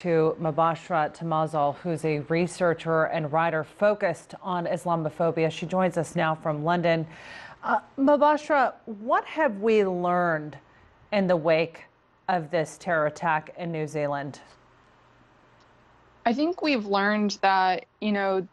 To Mobashra Tazamal, who's a researcher and writer focused on Islamophobia. She joins us now from London. Mobashra, what have we learned in the wake of this terror attack in New Zealand? I think we've learned that, the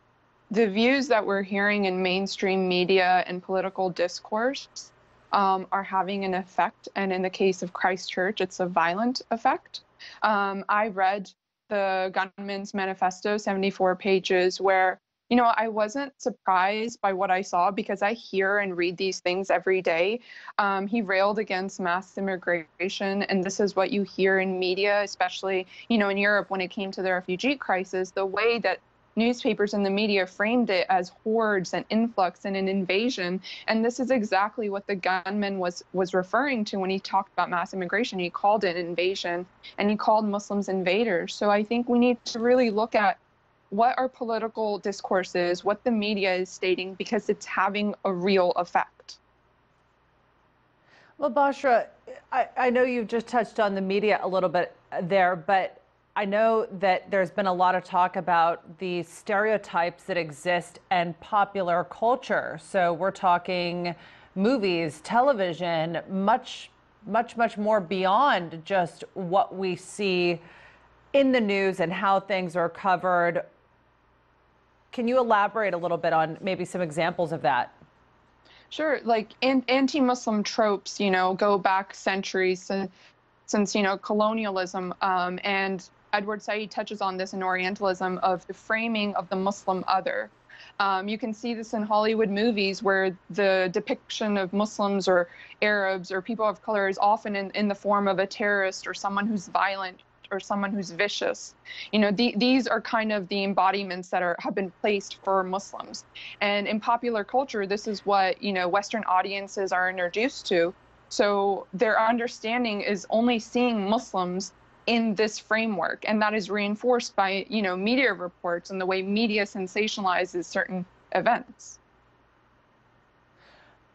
views that we're hearing in mainstream media and political discourse are having an effect. And in the case of Christchurch, it's a violent effect. I read the gunman's manifesto, 74 pages, where, I wasn't surprised by what I saw because I hear and read these things every day. He railed against mass immigration, and this is what you hear in media, especially, in Europe when it came to the refugee crisis, the way that newspapers and the media framed it as hordes and influx and an invasion. And this is exactly what the gunman was referring to when he talked about mass immigration. He called it invasion, and he called Muslims invaders. So I think we need to really look at what our political discourse is, what the media is stating, because it's having a real effect. Well, Bashra, I know you've just touched on the media a little bit there, but I know that there's been a lot of talk about the stereotypes that exist in popular culture. So we're talking movies, television, much more beyond just what we see in the news and how things are covered. Can you elaborate a little bit on maybe some examples of that? Sure, like anti-Muslim tropes, go back centuries since, colonialism, and Edward Said touches on this in Orientalism of the framing of the Muslim other. You can see this in Hollywood movies where the depiction of Muslims or Arabs or people of color is often in the form of a terrorist or someone who's violent or someone who's vicious. These are kind of the embodiments that have been placed for Muslims. And in popular culture, this is what, Western audiences are introduced to. So their understanding is only seeing Muslims in this framework, and that is reinforced by media reports and the way media sensationalizes certain events.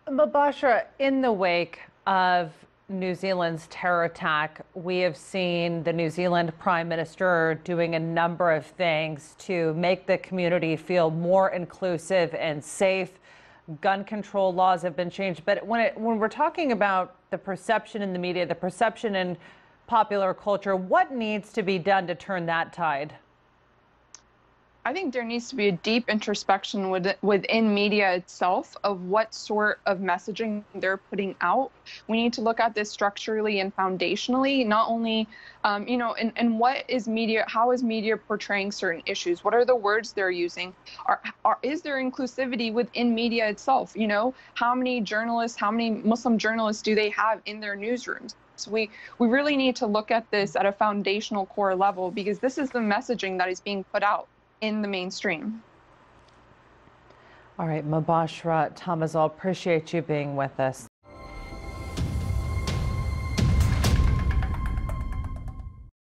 Mobashra, in the wake of New Zealand's terror attack, we have seen the New Zealand Prime Minister doing a number of things to make the community feel more inclusive and safe. Gun control laws have been changed, but when we're talking about the perception in the media, the perception in popular culture, what needs to be done to turn that tide? I think there needs to be a deep introspection within media itself of what sort of messaging they're putting out. We need to look at this structurally and foundationally, not only, and what is media, how is media portraying certain issues? What are the words they're using? Is there inclusivity within media itself? How many journalists, how many Muslim journalists do they have in their newsrooms? So we really need to look at this at a foundational core level, because this is the messaging that is being put out in the mainstream. All right, Mobashra Tazamal, appreciate you being with us.